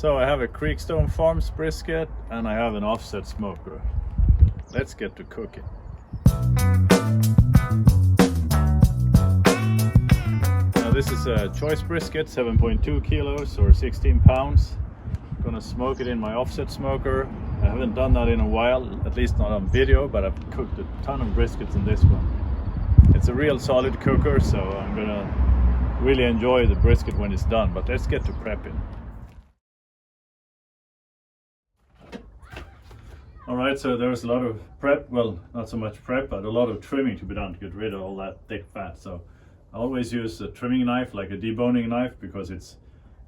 So I have a Creekstone Farms brisket and I have an offset smoker. Let's get to cooking. Now this is a choice brisket, 7.2 kilos or 16 pounds. I'm gonna smoke it in my offset smoker. I haven't done that in a while, at least not on video, but I've cooked a ton of briskets in this one. It's a real solid cooker, so I'm gonna really enjoy the brisket when it's done, but let's get to prepping. Alright, so there's a lot of prep, well, not so much prep, but a lot of trimming to be done to get rid of all that thick fat. So I always use a trimming knife, like a deboning knife, because it's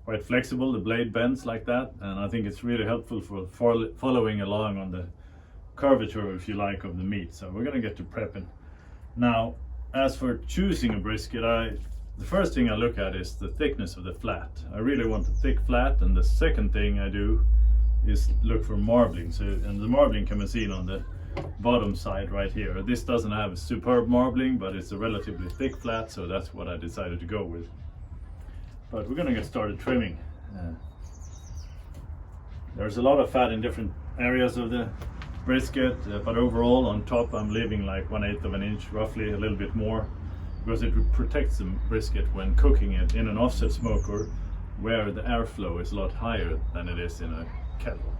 quite flexible, the blade bends like that, and I think it's really helpful for following along on the curvature, if you like, of the meat. So we're gonna get to prepping. Now, as for choosing a brisket, the first thing I look at is the thickness of the flat. I really want a thick flat, and the second thing I do is look for marbling. So, and the marbling can be seen on the bottom side right here. This doesn't have a superb marbling, but it's a relatively thick flat, so that's what I decided to go with. But we're gonna get started trimming. There's a lot of fat in different areas of the brisket, but overall on top I'm leaving like 1/8 of an inch, roughly, a little bit more, because it protects the brisket when cooking it in an offset smoker, where the airflow is a lot higher than it is in a kettle.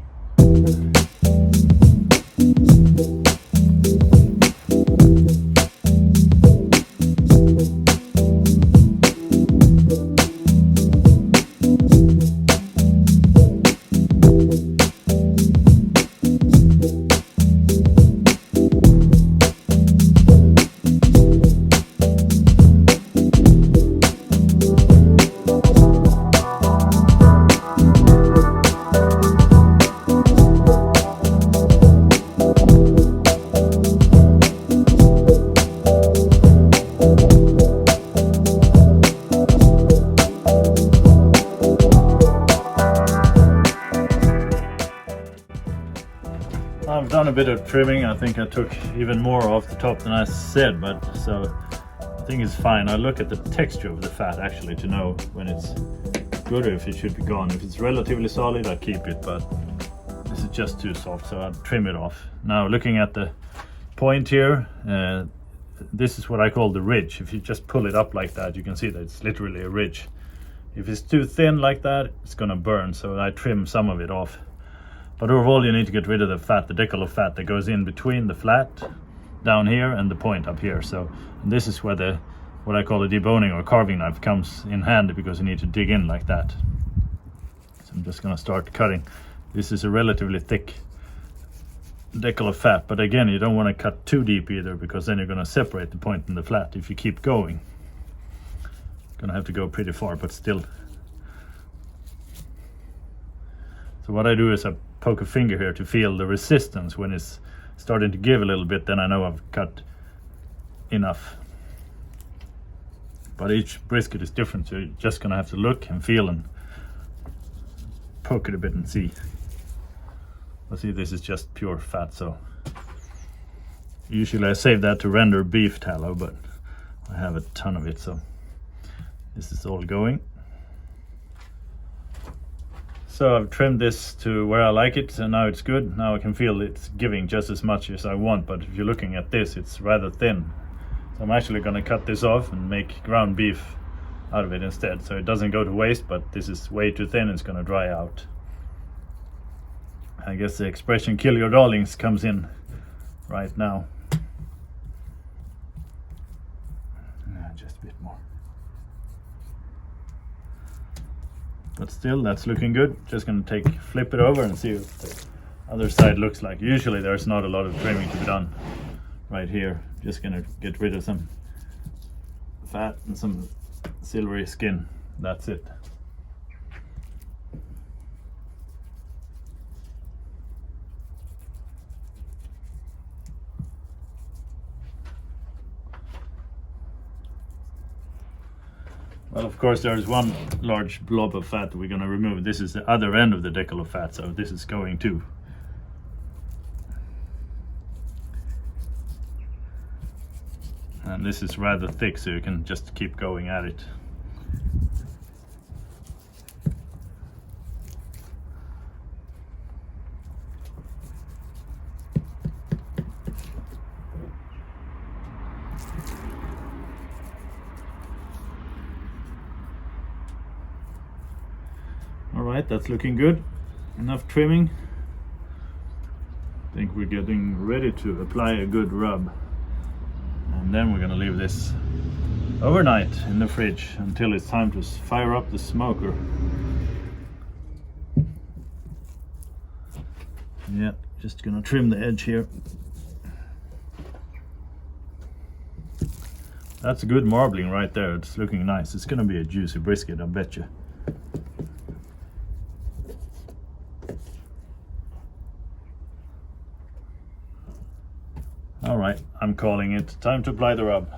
I've done a bit of trimming. I think I took even more off the top than I said, but so I think it's fine. I look at the texture of the fat actually to know when it's good or if it should be gone. If it's relatively solid, I keep it, but this is just too soft, so I'll trim it off. Now, looking at the point here, this is what I call the ridge. If you just pull it up like that, you can see that it's literally a ridge. If it's too thin like that, it's gonna burn, so I trim some of it off. But overall, you need to get rid of the fat, the decal of fat that goes in between the flat down here and the point up here. So this is where what I call a deboning or carving knife comes in handy, because you need to dig in like that. So I'm just going to start cutting. This is a relatively thick decal of fat, but again, you don't want to cut too deep either, because then you're going to separate the point and the flat if you keep going. You're going to have to go pretty far, but still. So what I do is I poke a finger here to feel the resistance. When it's starting to give a little bit, then I know I've cut enough. But each brisket is different, so you're just gonna have to look and feel and poke it a bit and see. Let's see, this is just pure fat, so usually I save that to render beef tallow, but I have a ton of it, so this is all going. So I've trimmed this to where I like it, and now it's good. Now I can feel it's giving just as much as I want, but if you're looking at this, it's rather thin. So I'm actually going to cut this off and make ground beef out of it instead, so it doesn't go to waste, but this is way too thin, it's going to dry out. I guess the expression "kill your darlings" comes in right now. Just a bit more. But still, that's looking good. Just going to flip it over and see what the other side looks like. Usually there's not a lot of trimming to be done right here. Just going to get rid of some fat and some silvery skin. That's it. Well, of course, there's one large blob of fat we're going to remove. This is the other end of the decal of fat, so this is going too. And this is rather thick, so you can just keep going at it. All right, that's looking good. Enough trimming. I think we're getting ready to apply a good rub. And then we're gonna leave this overnight in the fridge until it's time to fire up the smoker. Yeah, just gonna trim the edge here. That's a good marbling right there. It's looking nice. It's gonna be a juicy brisket, I bet you. All right, I'm calling it time to apply the rub.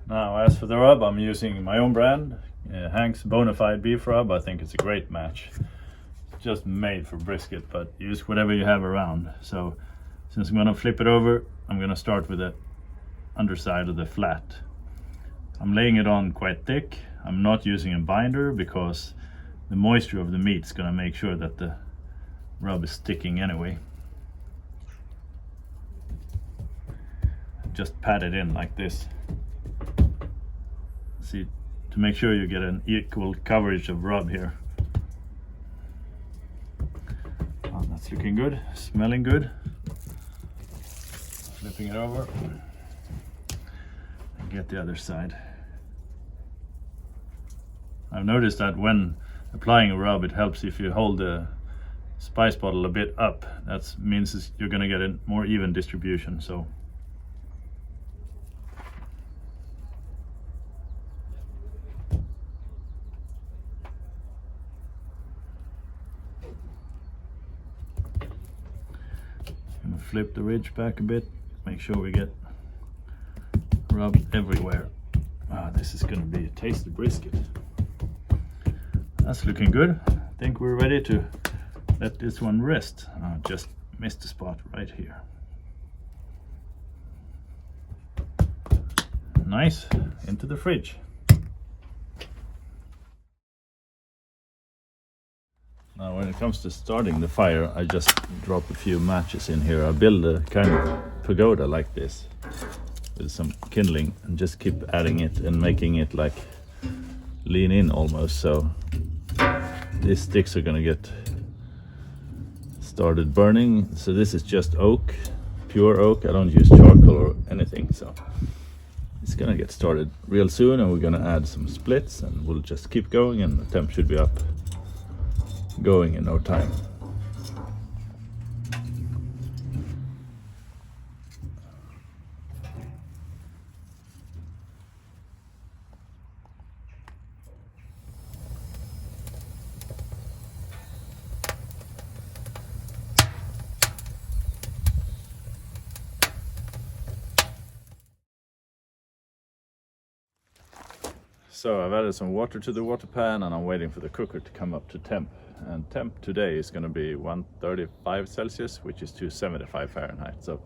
Now, as for the rub, I'm using my own brand, Hank's Bonafide Beef Rub. I think it's a great match. Just made for brisket, but use whatever you have around. So, since I'm gonna flip it over, I'm gonna start with the underside of the flat. I'm laying it on quite thick. I'm not using a binder because the moisture of the meat is gonna make sure that the rub is sticking anyway. Just pat it in like this. See, to make sure you get an equal coverage of rub here. Oh, that's looking good, smelling good. Flipping it over and get the other side. I've noticed that when applying a rub, it helps if you hold the spice bottle a bit up. That means you're going to get a more even distribution. So I'm going to flip the ridge back a bit, make sure we get rub everywhere. This is going to be a tasty brisket. That's looking good. I think we're ready to let this one rest. Just missed the spot right here. Nice, into the fridge. Now when it comes to starting the fire, I just drop a few matches in here. I build a kind of pagoda like this with some kindling and just keep adding it and making it like lean in almost, so these sticks are gonna get started burning. So this is just oak, pure oak. I don't use charcoal or anything, so it's gonna get started real soon, and we're gonna add some splits and we'll just keep going, and the temp should be up going in no time. So I've added some water to the water pan, and I'm waiting for the cooker to come up to temp. And temp today is going to be 135 Celsius, which is 275 Fahrenheit. So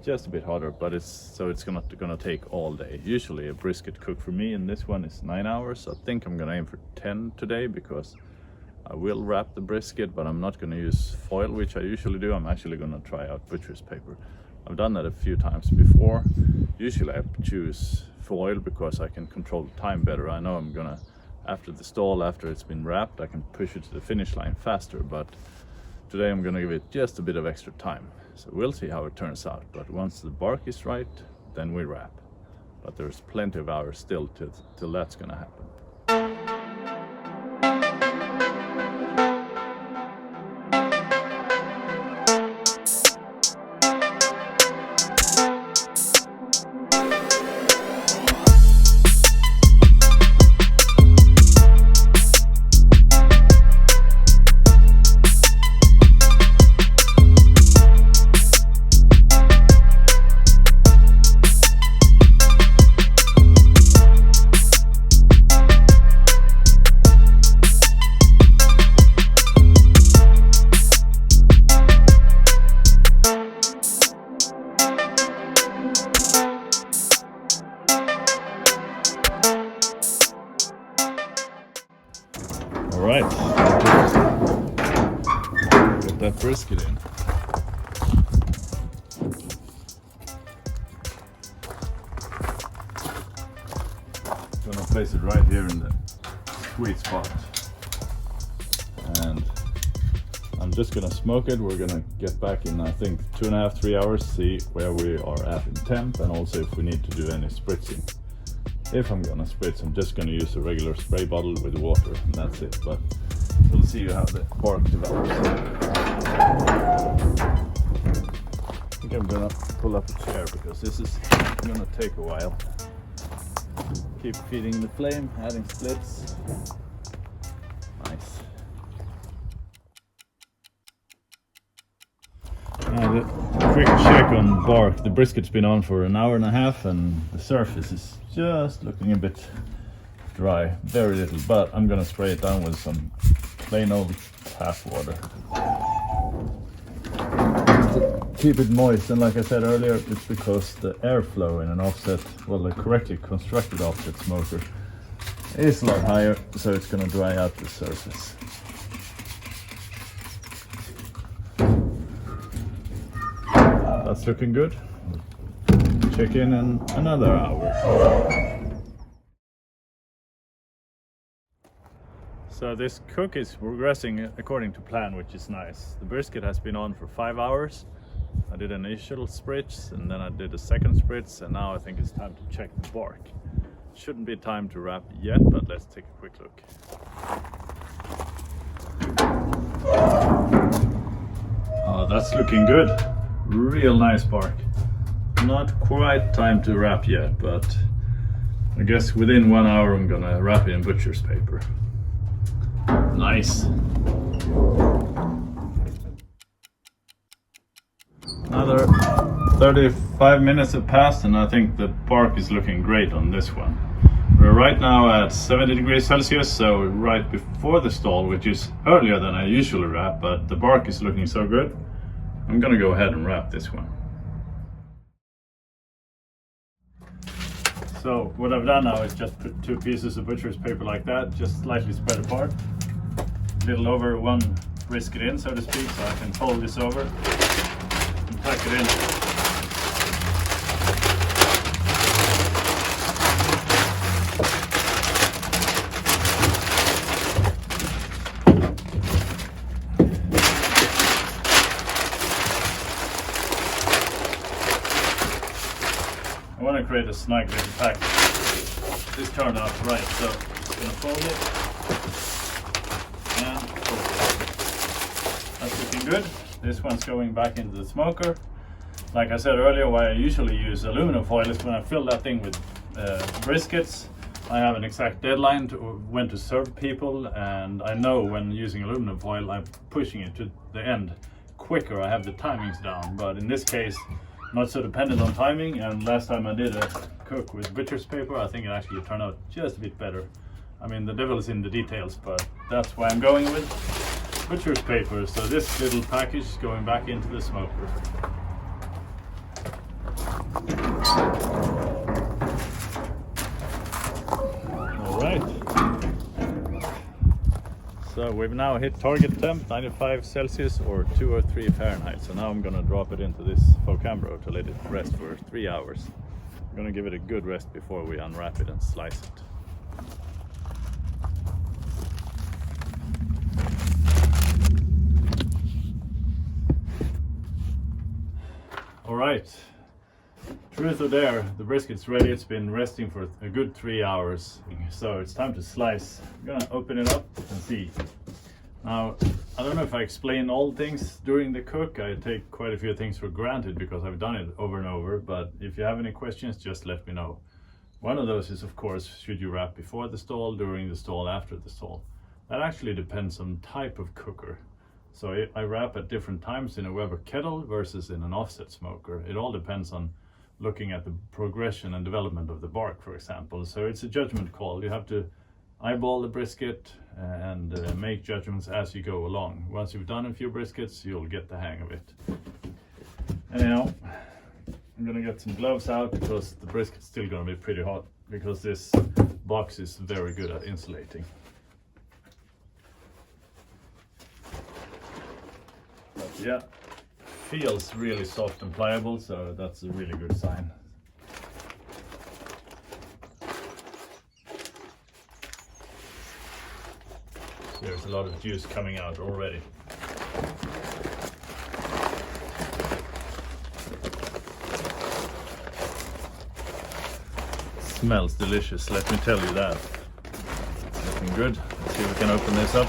just a bit hotter, but it's going to take all day. Usually a brisket cook for me, and this one is 9 hours. So I think I'm going to aim for 10 today, because I will wrap the brisket, but I'm not going to use foil, which I usually do. I'm actually going to try out butcher's paper. I've done that a few times before. Usually I choose foil because I can control the time better. I know I'm gonna, after it's been wrapped, I can push it to the finish line faster, but today I'm gonna give it just a bit of extra time. So we'll see how it turns out, but once the bark is right, then we wrap. But there's plenty of hours still till that's gonna happen. All right, get that brisket in. place it right here in the sweet spot. And I'm just gonna smoke it. We're gonna get back in, I think, 2.5 to 3 hours, see where we are at in temp, and also if we need to do any spritzing. If I'm gonna spritz, I'm just gonna use a regular spray bottle with water, and that's it. But we'll see how the bark develops. I think I'm gonna pull up a chair because this is gonna take a while. Keep feeding the flame, adding splits. Nice. The quick check on bark. The brisket's been on for 1.5 hours and the surface is just looking a bit dry. Very little, but I'm gonna spray it down with some plain old tap water. Keep it moist, and like I said earlier, it's because the airflow in an offset, well, a correctly constructed offset smoker is a lot higher, so it's gonna dry out the surface. That's looking good. Check in another hour. So this cook is progressing according to plan, which is nice. The brisket has been on for 5 hours. I did an initial spritz and then I did a second spritz, and now I think it's time to check the bark. Shouldn't be time to wrap yet, but let's take a quick look. Oh, that's looking good. Real nice bark. Not quite time to wrap yet, but I guess within 1 hour I'm gonna wrap it in butcher's paper. Nice. Another 35 minutes have passed and I think the bark is looking great on this one. We're right now at 70 degrees Celsius, so right before the stall, which is earlier than I usually wrap, but the bark is looking so good. I'm gonna go ahead and wrap this one. So what I've done now is just put 2 pieces of butcher's paper like that, just slightly spread apart. A little over 1 brisket in, so to speak, so I can fold this over and tuck it in. I want to create a snug little package. This turned out right, so I'm just going to fold it and fold it. That's looking good. This one's going back into the smoker. Like I said earlier, why I usually use aluminum foil is when I fill that thing with briskets. I have an exact deadline to when to serve people, and I know when using aluminum foil I'm pushing it to the end quicker. I have the timings down, but in this case not so dependent on timing, and last time I did a cook with butcher's paper, I think it actually turned out just a bit better. I mean, the devil is in the details, but that's why I'm going with butcher's paper. So this little package is going back into the smoker. All right. So we've now hit target temp, 95 Celsius or 203 Fahrenheit. So now I'm gonna drop it into this Focambro to let it rest for 3 hours. I'm gonna give it a good rest before we unwrap it and slice it. All right, truth or dare, the brisket's ready. It's been resting for a good 3 hours. So it's time to slice. I'm gonna open it up and see. Now, I don't know if I explain all things during the cook. I take quite a few things for granted because I've done it over and over, but if you have any questions, just let me know. One of those is, of course, should you wrap before the stall, during the stall, after the stall? That actually depends on type of cooker. So I wrap at different times in a Weber kettle versus in an offset smoker. It all depends on looking at the progression and development of the bark, for example. So it's a judgment call. You have to eyeball the brisket and make judgments as you go along. Once you've done a few briskets, you'll get the hang of it. Anyhow, I'm gonna get some gloves out because the brisket's still gonna be pretty hot because this box is very good at insulating. But yeah, feels really soft and pliable, so that's a really good sign. There's a lot of juice coming out already. Smells delicious, let me tell you that. Looking good. Let's see if we can open this up.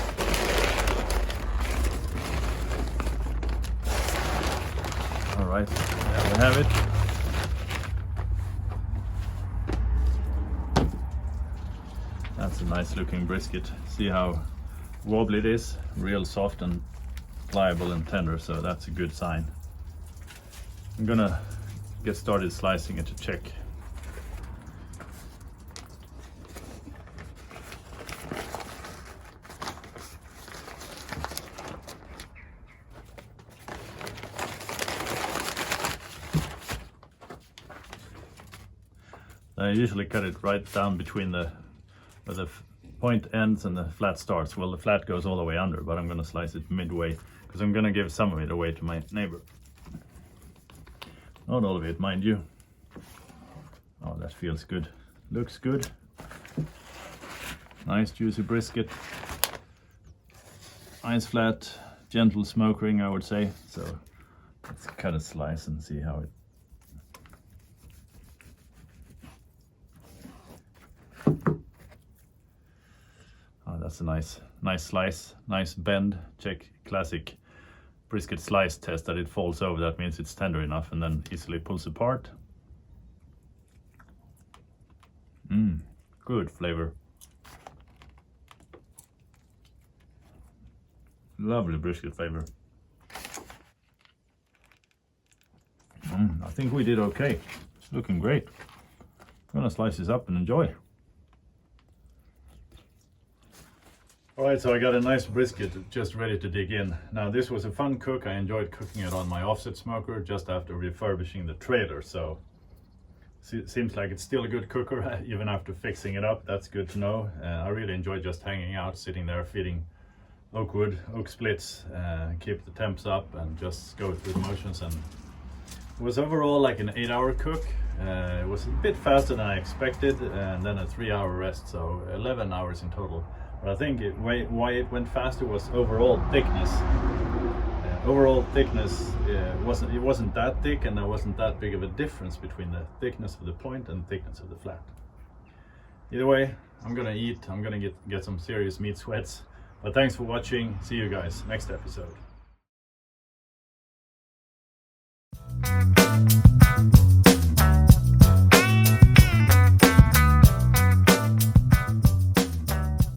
Alright, there we have it. That's a nice looking brisket. See how wobbly it is? Real soft and pliable and tender, so that's a good sign. I'm gonna get started slicing it to check. I usually cut it right down between where the point ends and the flat starts. Well, the flat goes all the way under, but I'm going to slice it midway because I'm going to give some of it away to my neighbor. Not all of it, mind you. Oh, that feels good. Looks good. Nice juicy brisket. Nice flat, gentle smoke ring, I would say. So let's cut a slice and see how it. That's a nice slice, nice bend. Check classic brisket slice test that it falls over. That means it's tender enough and then easily pulls apart. Good flavor. Lovely brisket flavor. I think we did okay. It's looking great. I'm gonna slice this up and enjoy. Alright, so I got a nice brisket just ready to dig in. Now this was a fun cook. I enjoyed cooking it on my offset smoker just after refurbishing the trailer. So it seems like it's still a good cooker even after fixing it up. That's good to know. I really enjoyed just hanging out, sitting there feeding oak wood, oak splits, keep the temps up and just go through the motions. And it was overall like an 8-hour cook. It was a bit faster than I expected, and then a 3-hour rest, so 11 hours in total. But I think why it went faster was overall thickness. Overall thickness wasn't that thick, and there wasn't that big of a difference between the thickness of the point and the thickness of the flat. Either way, I'm gonna eat. I'm gonna get some serious meat sweats. But thanks for watching. See you guys next episode.